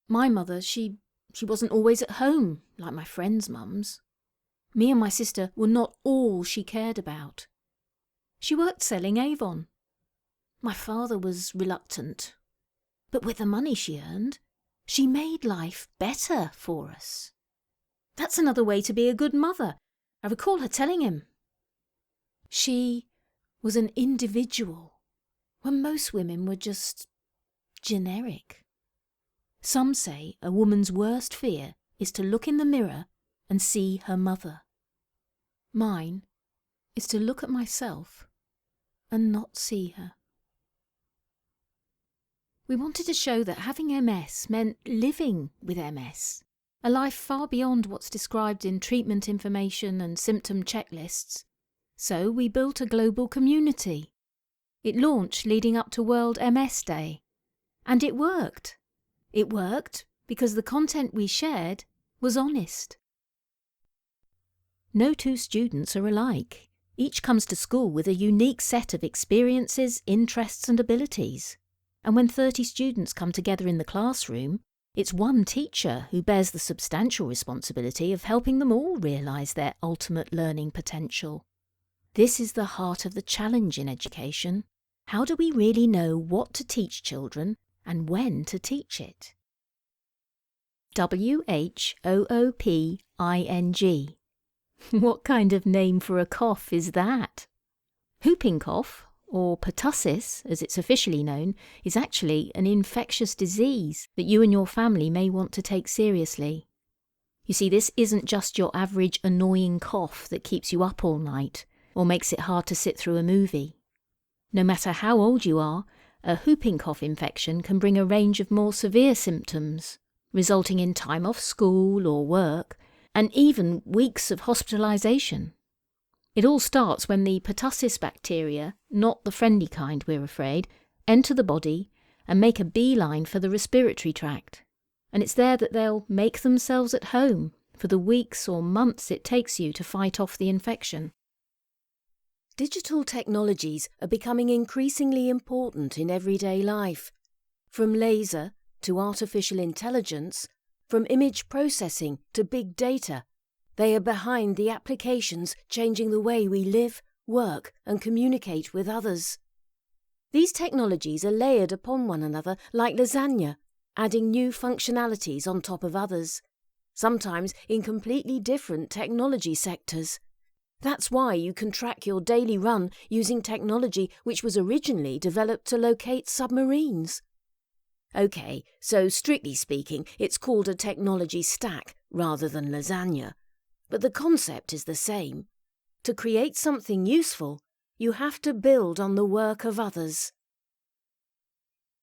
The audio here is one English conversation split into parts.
My mother, she wasn't always at home, like my friends' mums. Me and my sister were not all she cared about. She worked selling Avon. My father was reluctant, but with the money she earned, she made life better for us. That's another way to be a good mother, I recall her telling him. She was an individual, when most women were just generic. Some say a woman's worst fear is to look in the mirror and see her mother. Mine is to look at myself and not see her. We wanted to show that having MS meant living with MS, a life far beyond what's described in treatment information and symptom checklists. So we built a global community. It launched leading up to World MS Day. And it worked. It worked because the content we shared was honest. No two students are alike. Each comes to school with a unique set of experiences, interests and abilities. And when 30 students come together in the classroom, it's one teacher who bears the substantial responsibility of helping them all realise their ultimate learning potential. This is the heart of the challenge in education. How do we really know what to teach children and when to teach it? WHOOPING. What kind of name for a cough is that? Whooping cough, or pertussis as it's officially known, is actually an infectious disease that you and your family may want to take seriously. You see, this isn't just your average annoying cough that keeps you up all night or makes it hard to sit through a movie. No matter how old you are, a whooping cough infection can bring a range of more severe symptoms, resulting in time off school or work, and even weeks of hospitalisation. It all starts when the pertussis bacteria, not the friendly kind we're afraid, enter the body and make a beeline for the respiratory tract. And it's there that they'll make themselves at home for the weeks or months it takes you to fight off the infection. Digital technologies are becoming increasingly important in everyday life. From laser to artificial intelligence, from image processing to big data, they are behind the applications changing the way we live, work and communicate with others. These technologies are layered upon one another like lasagna, adding new functionalities on top of others, sometimes in completely different technology sectors. That's why you can track your daily run using technology which was originally developed to locate submarines. OK, so strictly speaking, it's called a technology stack rather than lasagna. But the concept is the same. To create something useful, you have to build on the work of others.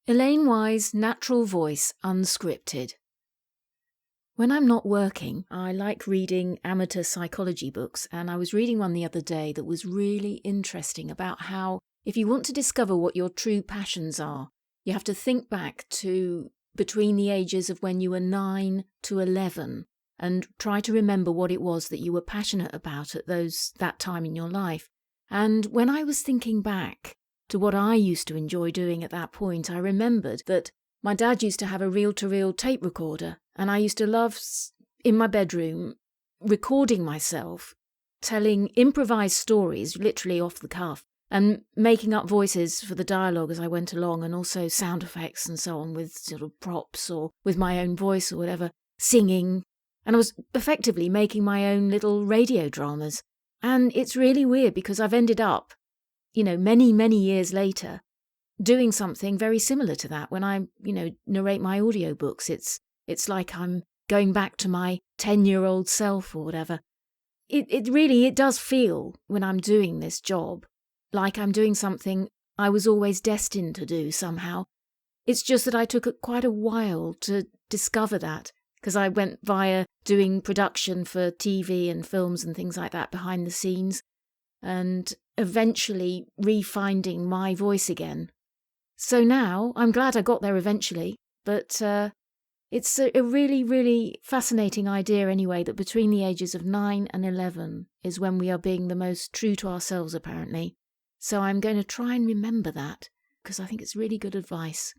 Elaine Wise' Natural Voice Unscripted. When I'm not working, I like reading amateur psychology books, and I was reading one the other day that was really interesting about how, if you want to discover what your true passions are, you have to think back to between the ages of when you were 9 to 11 and try to remember what it was that you were passionate about at that time in your life. And when I was thinking back to what I used to enjoy doing at that point, I remembered that my dad used to have a reel-to-reel tape recorder, and I used to love, in my bedroom, recording myself, telling improvised stories, literally off the cuff, and making up voices for the dialogue as I went along, and also sound effects and so on with sort of props or with my own voice or whatever, singing. And I was effectively making my own little radio dramas. And it's really weird because I've ended up, many, many years later, doing something very similar to that. When I, narrate my audiobooks, it's like I'm going back to my 10-year-old self or whatever. It really does feel, when I'm doing this job, like I'm doing something I was always destined to do somehow. It's just that I took quite a while to discover that, because I went via doing production for TV and films and things like that behind the scenes, and eventually refinding my voice again. So now, I'm glad I got there eventually, but it's a really, really fascinating idea anyway, that between the ages of 9 and 11 is when we are being the most true to ourselves, apparently. So I'm going to try and remember that, because I think it's really good advice.